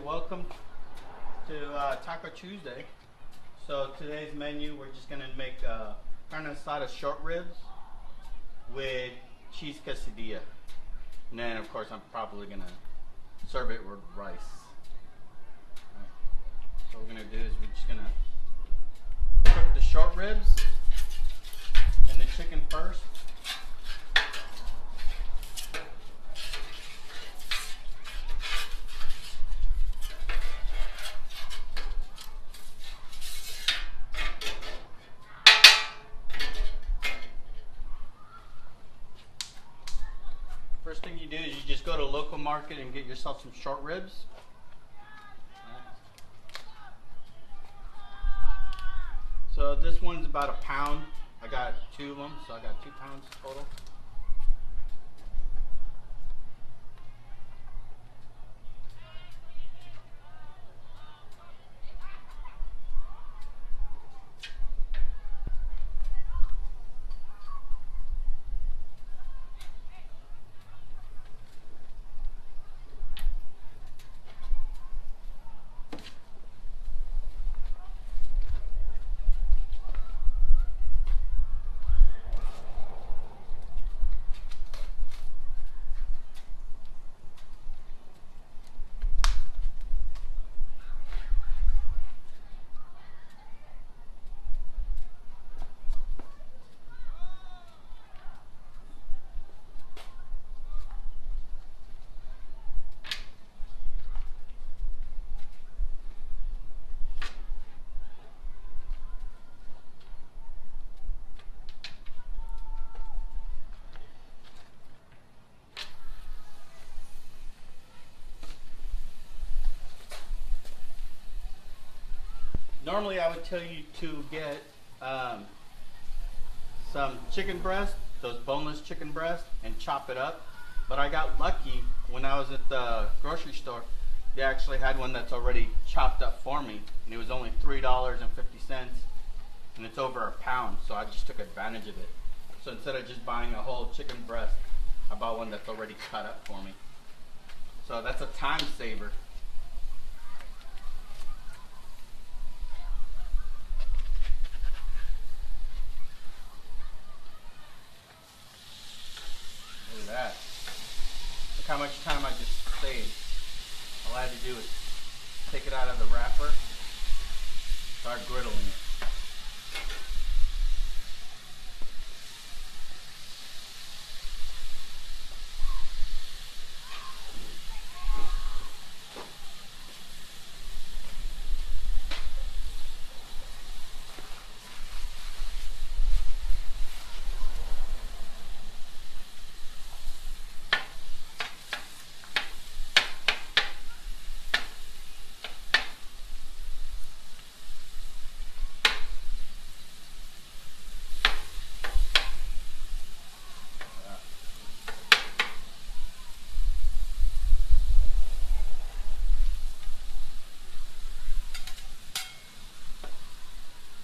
welcome to Taco Tuesday. So today's menu, we're just gonna make Carne Asada short ribs with cheese quesadilla. And then of course I'm probably gonna serve it with rice. Right. So what we're gonna do is we're just gonna cook the short ribs and the chicken first. First thing you do is you just go to a local market and get yourself some short ribs. So this one's about a pound. I got 2 of them, so I got 2 pounds total. Normally I would tell you to get some chicken breast, those boneless chicken breast, and chop it up. But I got lucky when I was at the grocery store. They actually had one that's already chopped up for me, and it was only $3.50, and it's over a pound, so I just took advantage of it. So instead of just buying a whole chicken breast, I bought one that's already cut up for me. So that's a time saver. Look at that. Look how much time I just saved. All I had to do was take it out of the wrapper, start griddling it.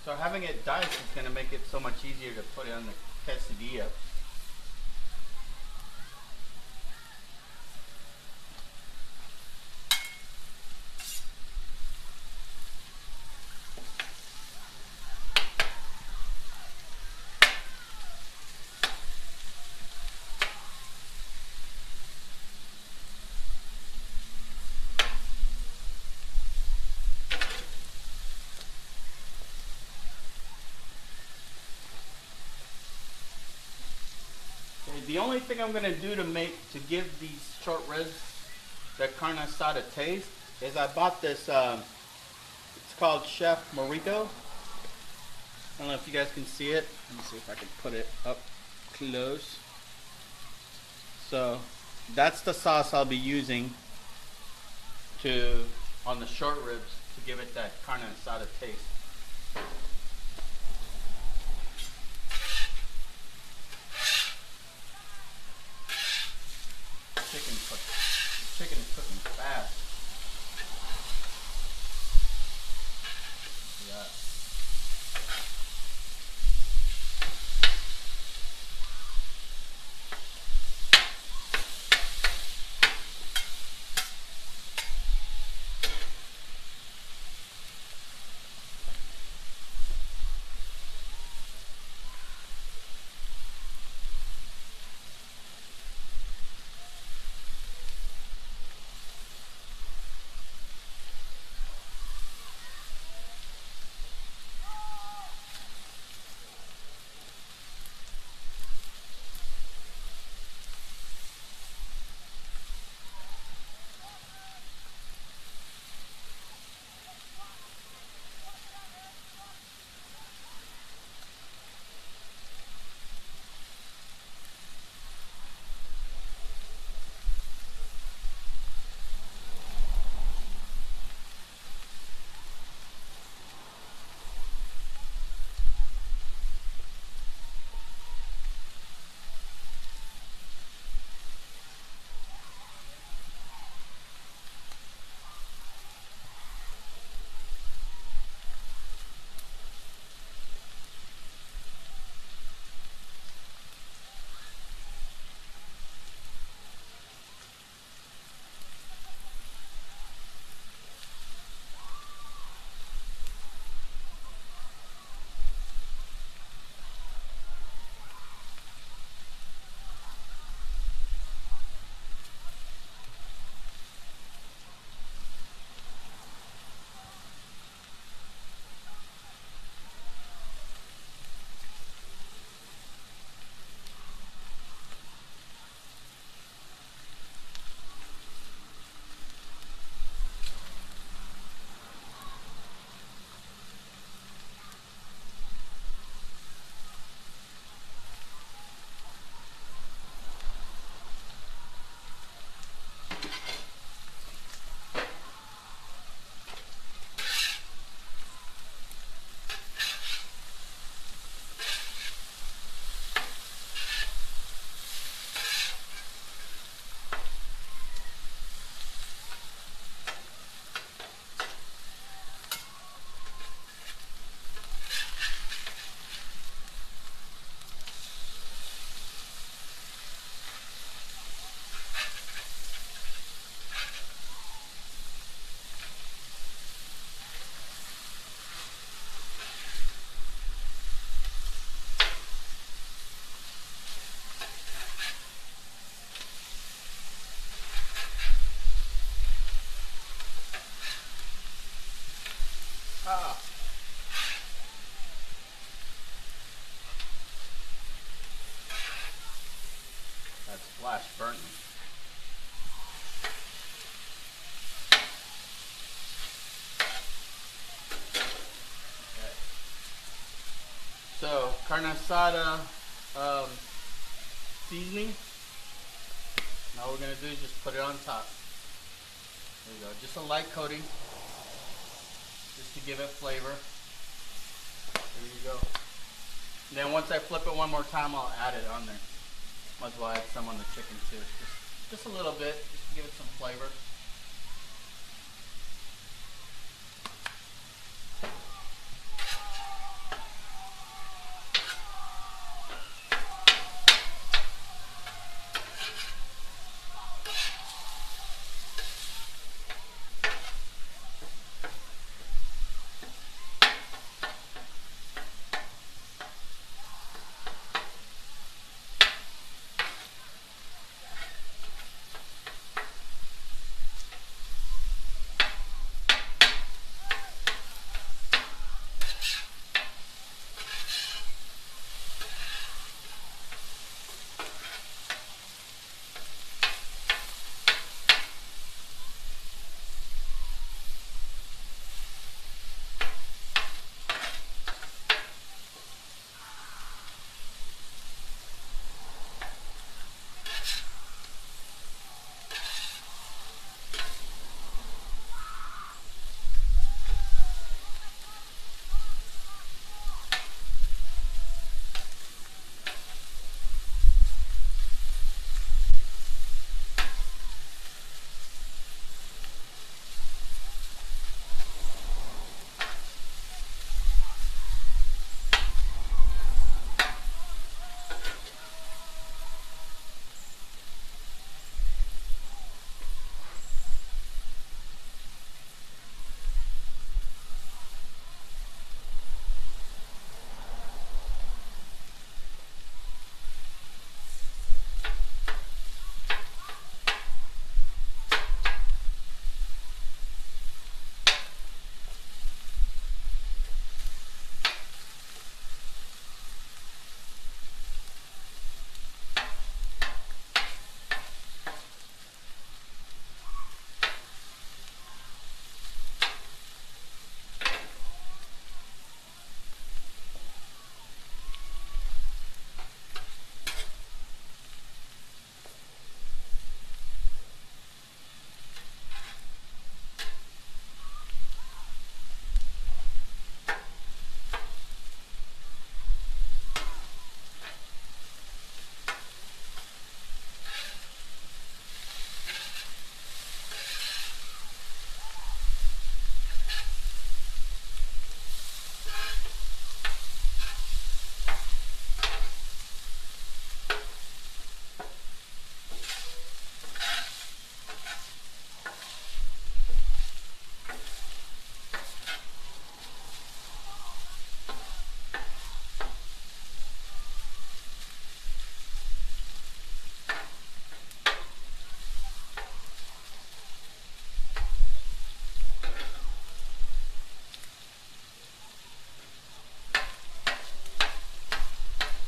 So having it diced is going to make it so much easier to put it on the quesadilla. The only thing I'm gonna do to give these short ribs the Carne Asada taste is I bought this. It's called Chef Morito. I don't know if you guys can see it. Let me see if I can put it up close. So that's the sauce I'll be using on the short ribs to give it that Carne Asada taste. Chicken is cooking fast. Yeah. carne asada seasoning. Now what we're gonna do is just put it on top. There you go, just a light coating, just to give it flavor. There you go. And then once I flip it one more time, I'll add it on there. Might as well add some on the chicken too. Just a little bit, just to give it some flavor.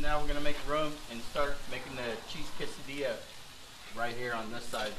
Now we're gonna make room and start making the cheese quesadilla right here on this side.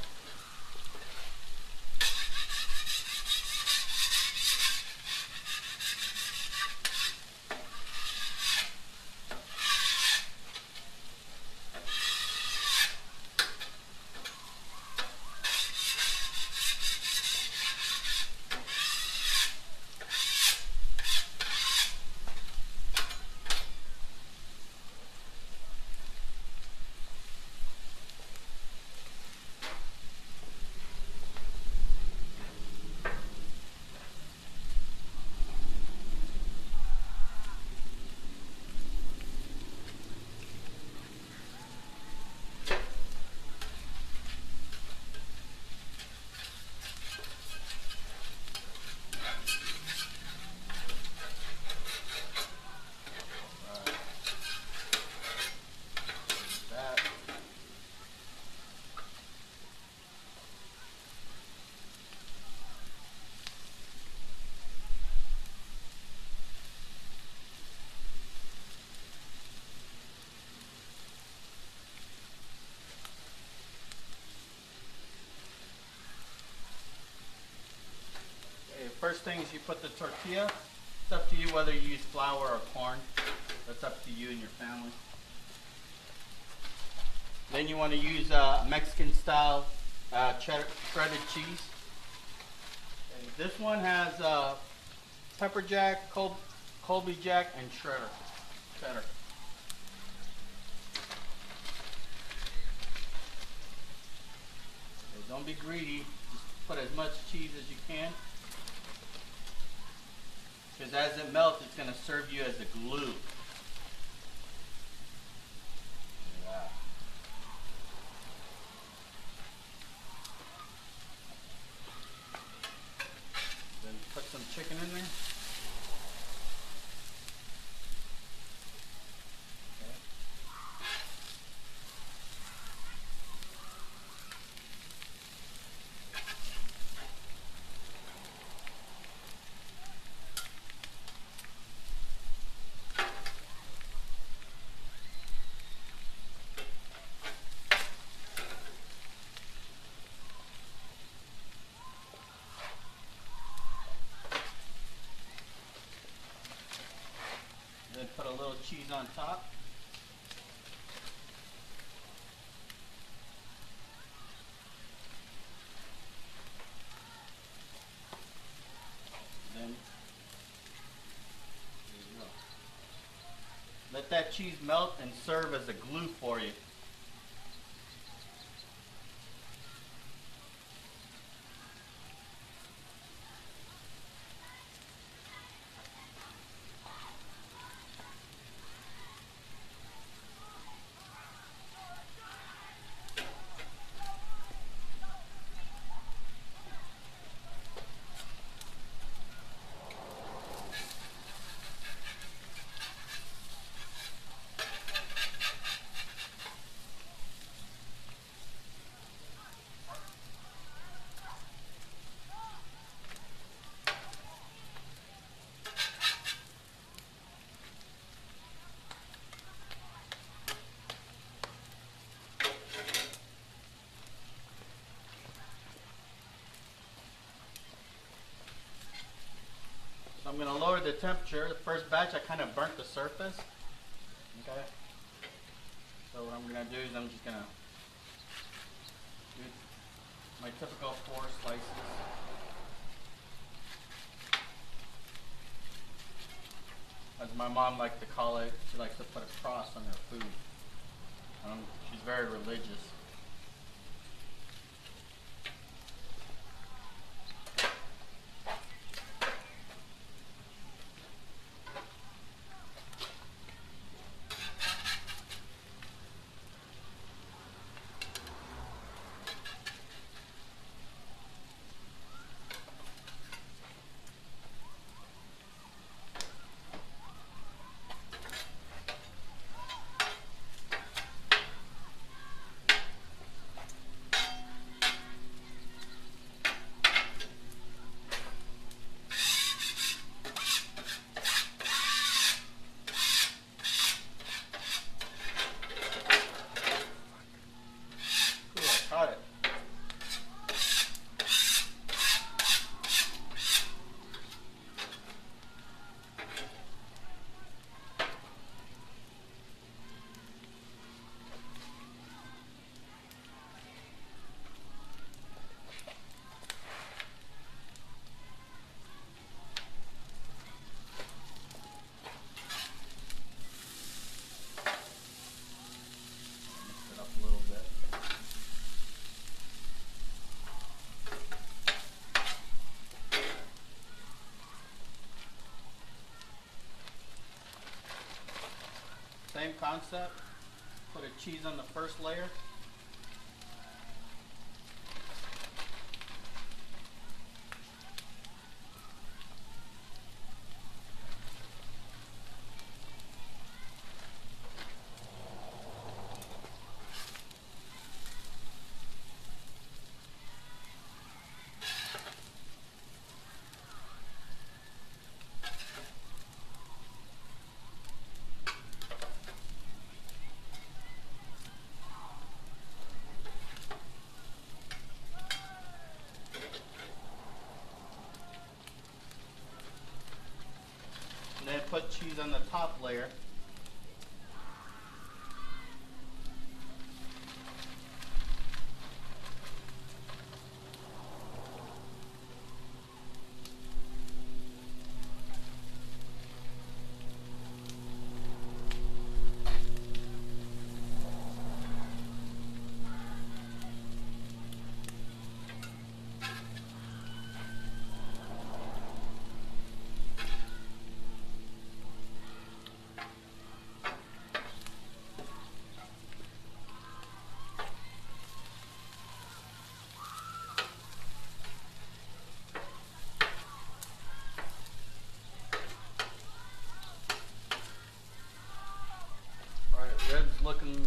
First thing is you put the tortilla. It's up to you whether you use flour or corn. That's up to you and your family. Then you want to use Mexican style cheddar, shredded cheese. And this one has pepper jack, Colby jack, and cheddar. Okay, don't be greedy. Just put as much cheese as you can. Because as it melts, it's going to serve you as a glue. Yeah. Then put some chicken in there. Then put a little cheese on top. Then there you go. Let that cheese melt and serve as a glue for you. So I'm going to lower the temperature. The first batch I kind of burnt the surface. Okay. So what I'm going to do is I'm just going to do my typical 4 slices. As my mom likes to call it, she likes to put a cross on her food. She's very religious. Got it. Mix it up a little bit. Same concept. Put a cheese on the first layer. And then put cheese on the top layer.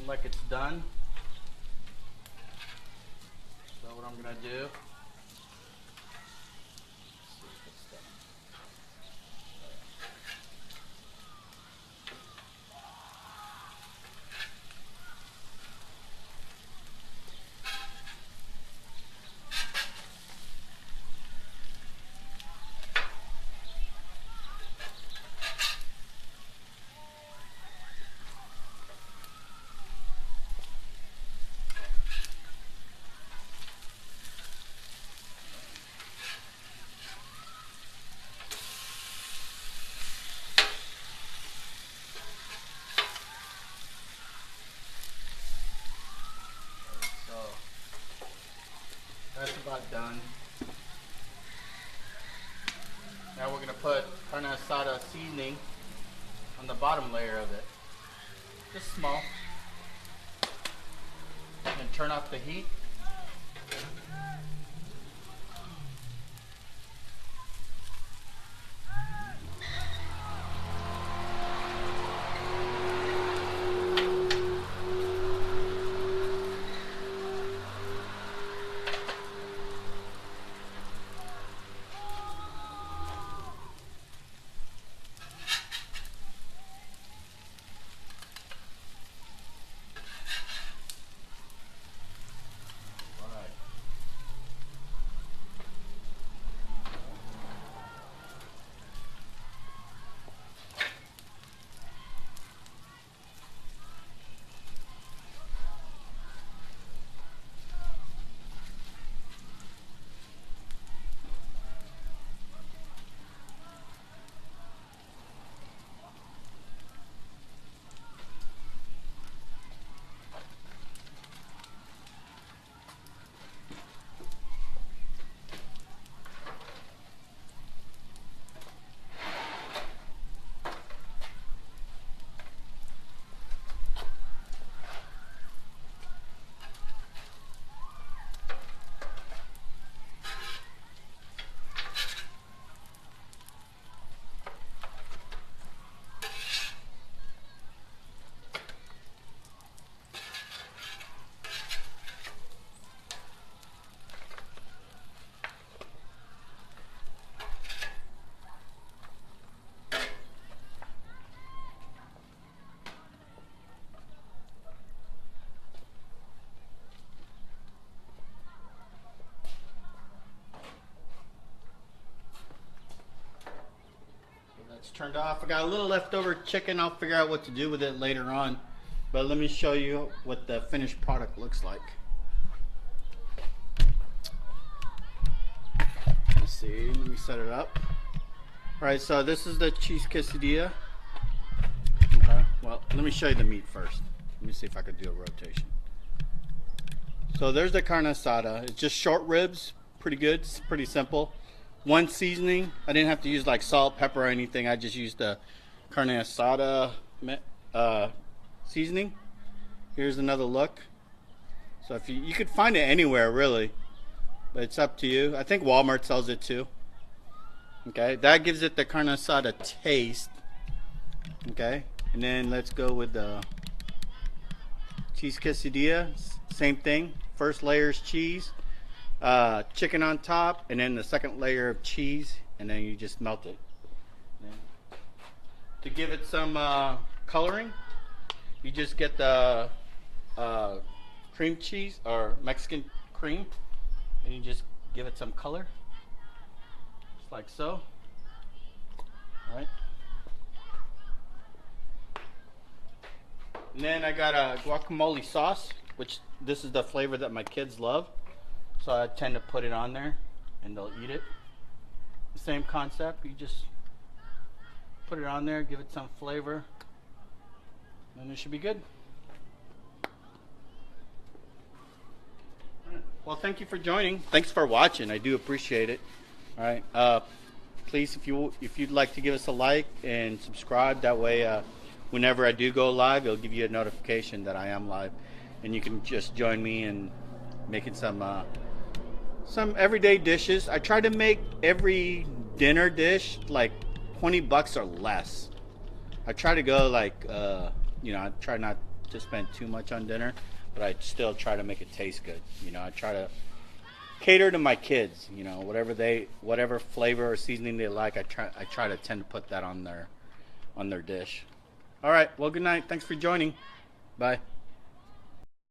looking like it's done. So what I'm gonna do, see if it's done. That's about done. Now we're going to put Carne Asada seasoning on the bottom layer of it. Just small. And turn off the heat. Turned off. I got a little leftover chicken. I'll figure out what to do with it later on. But let me show you what the finished product looks like. Let's see. Let me set it up. Alright, so this is the cheese quesadilla. Okay, well, let me show you the meat first. Let me see if I could do a rotation. So there's the carne asada. It's just short ribs. Pretty good. It's pretty simple. One seasoning. I didn't have to use like salt, pepper, or anything. I just used the carne asada seasoning. Here's another look. So if you could find it anywhere really, but it's up to you. I think Walmart sells it too. Okay, that gives it the carne asada taste. Okay, and then let's go with the cheese quesadilla. Same thing. First layer is cheese. Chicken on top, and then the second layer of cheese, and then you just melt it. To give it some coloring, you just get the cream cheese or Mexican cream, and you just give it some color, just like so. All right. And then I got a guacamole sauce, which this is the flavor that my kids love. So I tend to put it on there and they'll eat it. Same concept, you just put it on there, give it some flavor, and it should be good. Well, thank you for joining. Thanks for watching. I do appreciate it. All right. Please, if you'd like to give us a like and subscribe, that way whenever I do go live, it'll give you a notification that I am live, and you can just join me in making some everyday dishes. I try to make every dinner dish like $20 or less. I try to go like I try not to spend too much on dinner, but I still try to make it taste good. You know, I try to cater to my kids. You know, whatever flavor or seasoning they like, I try to tend to put that on their dish. All right. Well, good night. Thanks for joining. Bye.